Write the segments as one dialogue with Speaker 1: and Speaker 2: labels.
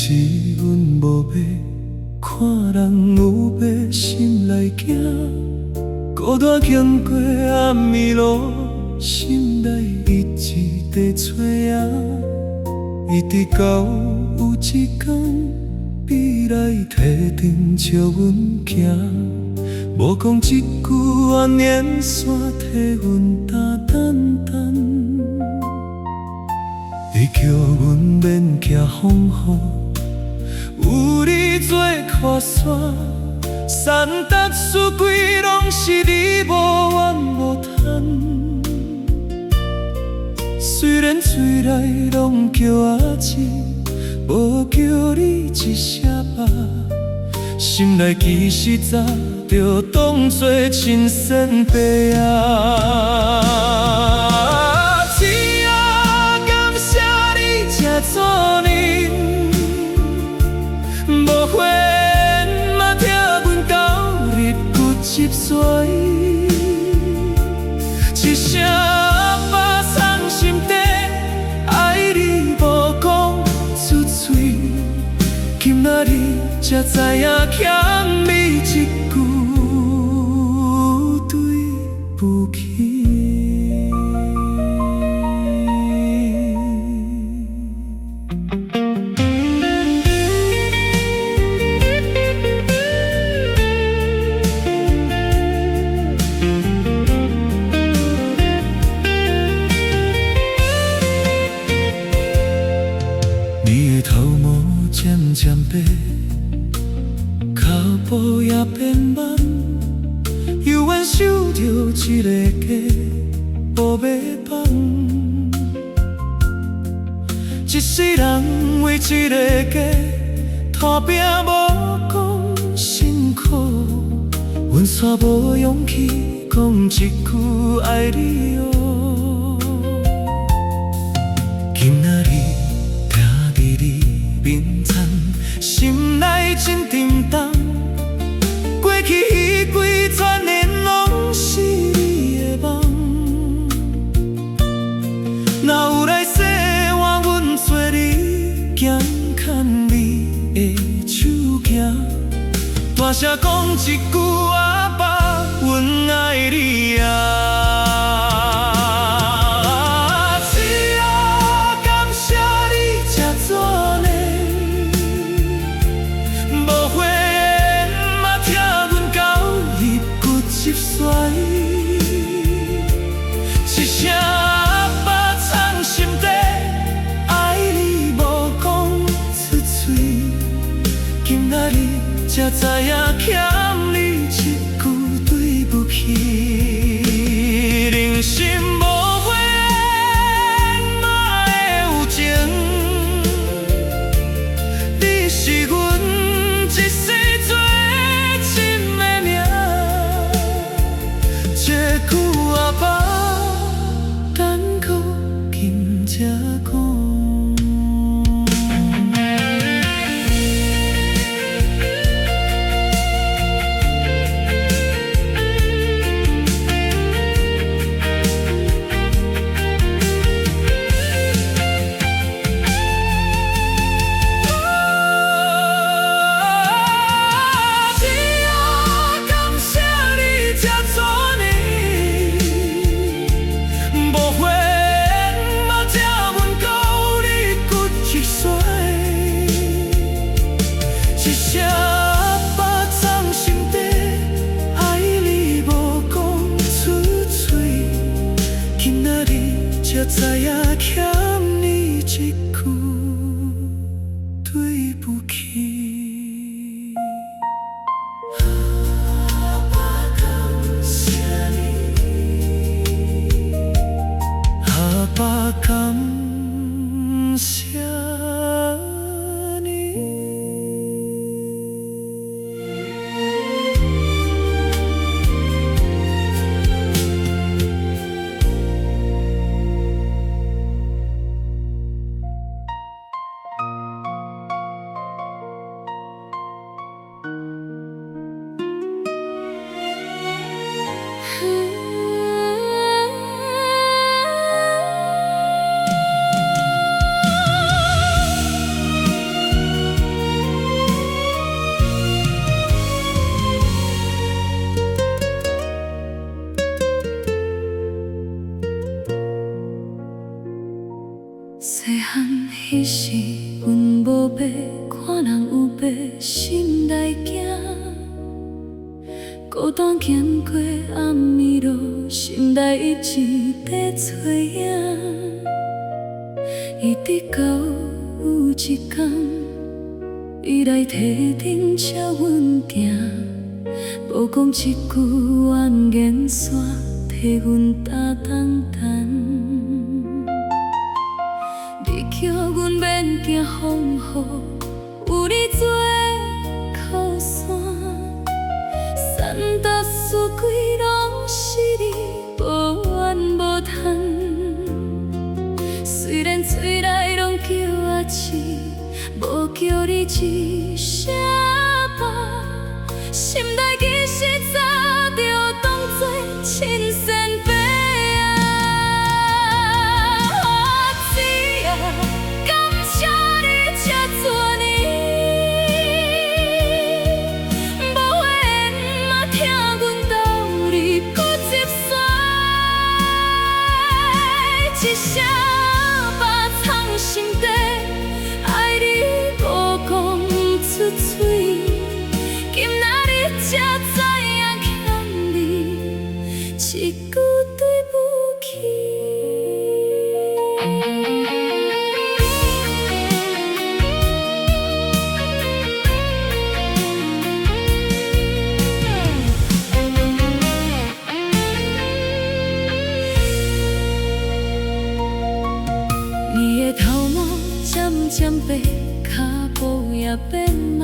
Speaker 1: 是阮无要看人有白心来行，孤单经过暗暝路，心内一直在找影。一直到有一天，比来提灯照阮行，无讲一句怨念，线替阮担担担。你叫阮免惊风雨，有你做靠山，山达四季拢是你无怨无叹。虽然嘴内拢叫阿姊，无叫你一声爸，心内其实早就当作亲生爸啊！天啊，感谢你这做人，无悔嘛听阮到日骨折衰，一声。今仔日才知影欠你一句对不起。你的头毛渐渐白，脚步也变慢，犹原守着一个家，无要放。一世人为一个家，打拼无讲辛苦，阮煞无勇气讲一句爱你哦。今仔日听伫你面前，心内真沉重。过去彼几全年拢是你的梦，哪有来世换阮做你行牵你的手行？大声讲一句阿爸，阮爱你啊！一声阿爸藏心底，爱你无讲出嘴，今仔日才知影欠你一句对不起。人生无悔嘛会有情，你是阮一世做亲的命，这句阿爸。才讲。一声阿爸藏心底，爱你无讲出嘴，今仔日才知影欠你一句对不起。阿爸感谢你，阿爸感谢。
Speaker 2: 看人有白心来行，孤单行过暗暝路，心内一直在找影。伊直到有一天，伊来梯顶照阮行，无讲一句怨言，煞替阮担重担。你叫阮免惊风雨，有你做靠山，三搭四季拢是你无怨无叹。虽然嘴内拢叫阿姊，无叫你一声爸，心内其实早就当作亲生爸啊！阿姊啊，感谢你这多年，无话言嘛听阮斗你搁接甩，一声爸藏心底，爱你无讲出嘴。今仔日才知影欠你一句对不起。你的头毛渐渐白，脚步也变慢。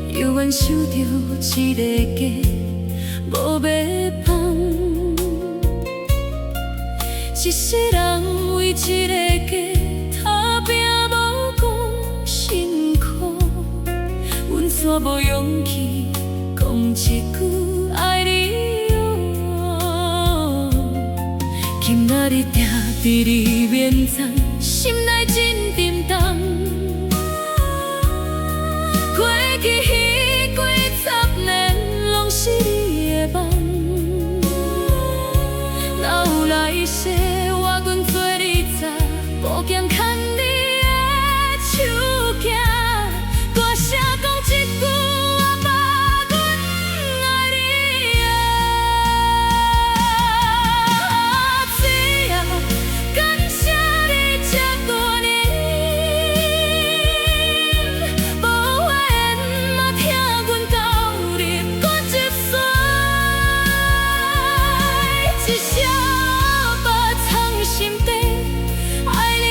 Speaker 2: 犹原想着一个家，无要放。一世人为一个家打拼，无讲辛苦，阮煞无勇气讲一句爱你哦。今仔日定伫你面前，心内真沉重。过去几十年拢是你的梦，哪有来世我愿做你早，无惊牵你的手行，大声讲一句阿爸，阮爱你啊！阿姊啊，感谢你这多年。一声爸藏心底，爱你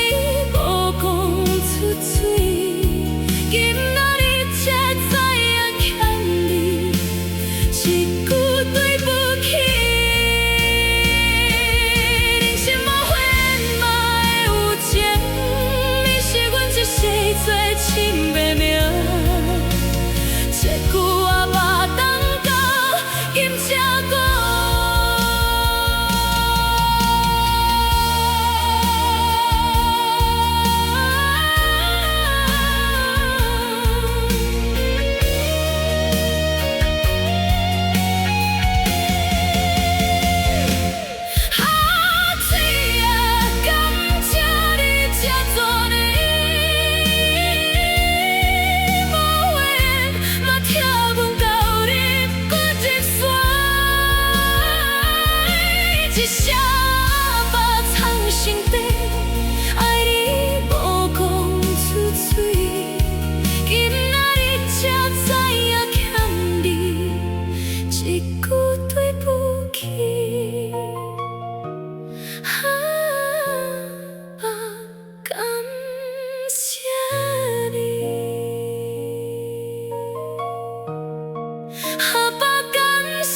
Speaker 2: 无讲出嘴。今仔日才知影欠你一句对不起。人生无悔嘛会有情，你是阮一世做亲爸命。一句阿爸等到今才讲。一声爸藏心底，爱你无讲出嘴。今仔日才知影欠你一句对不起。爸，感谢你。爸，感谢。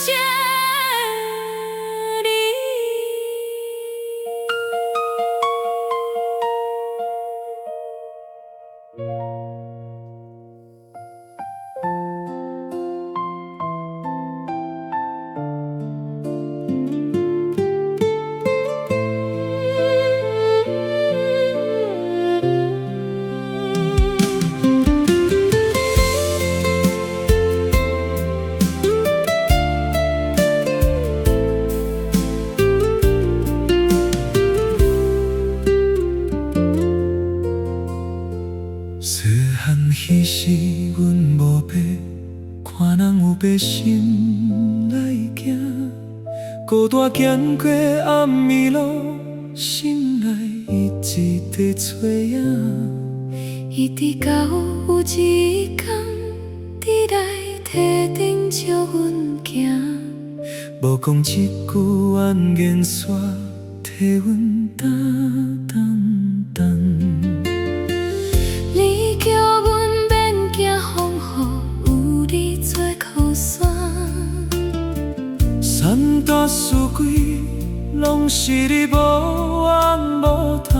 Speaker 1: 쓰한 희시阮无白，看人有白心来行，孤单行过暗暝路，心内一直在找影。
Speaker 2: 伊直到有一天，伫来梯顶招阮行，
Speaker 1: 无讲一句怨言煞，替阮担担担。
Speaker 2: 你叫阮免惊风雨，有你做靠山。
Speaker 1: 三大四季，拢是你无怨无叹。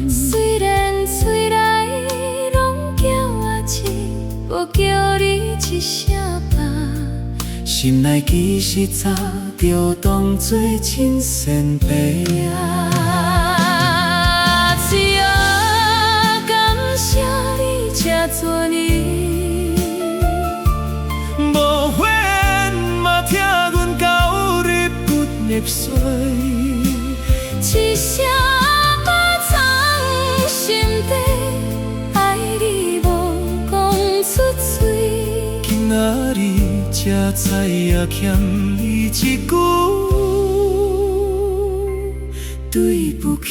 Speaker 2: 虽然嘴内拢叫我一，无叫你一声爸，
Speaker 1: 心内其实早就当作亲生爸啊！
Speaker 2: 只要感谢你这做你，
Speaker 1: 无怨嘛听阮到日骨入髓。
Speaker 2: 一声把藏心底，爱你无讲出嘴。
Speaker 1: 今仔日才知影欠你一句对不起。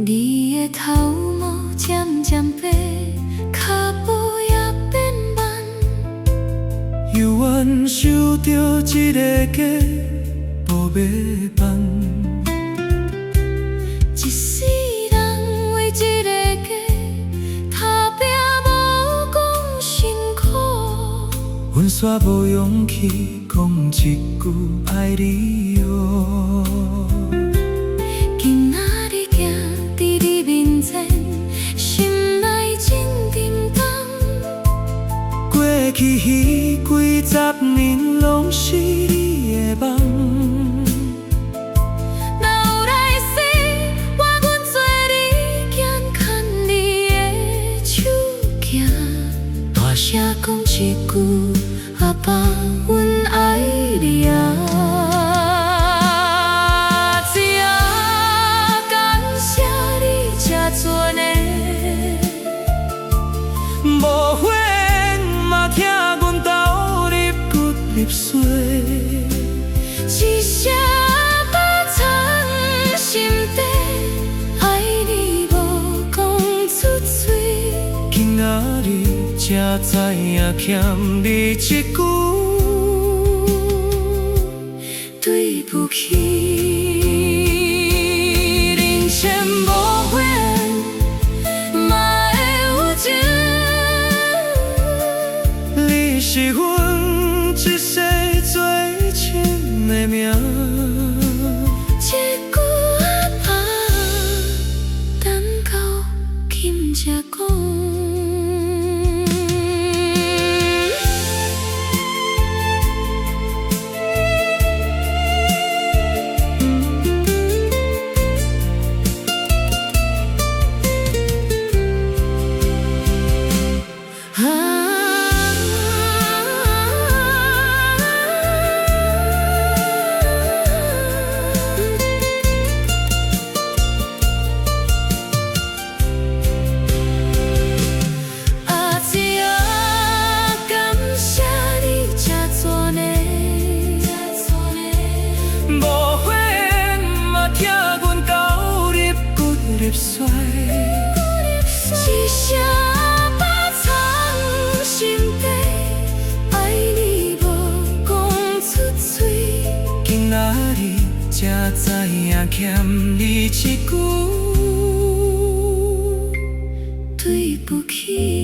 Speaker 2: 你的头毛渐渐白，脚步也变慢。
Speaker 1: 犹原想着一个家，无要放。
Speaker 2: 一世人为一个家，打拼无讲辛苦。
Speaker 1: 阮煞无勇气讲一句爱你哟。
Speaker 2: 今仔日行伫你面前，心内真沉重。
Speaker 1: 过去迄几十年，拢是你的梦。
Speaker 2: 若有来世，我愿做你肩，牵你的手行，大声讲一句阿爸，阮爱你啊！只要感谢你这做呢，
Speaker 1: 无怨嘛听阮到日骨入髓。
Speaker 2: 一声把藏心底，爱你无讲出嘴。
Speaker 1: 今仔日才知影欠你一句对不起。
Speaker 2: 人生无怨，嘛会有情。
Speaker 1: 你是阮一世最亲的名。
Speaker 2: 一句阿爸，等到今才讲。
Speaker 1: 入髓，
Speaker 2: 一声把藏心底，爱你无讲出嘴。
Speaker 1: 今仔日才知影欠你一句
Speaker 2: 对不起。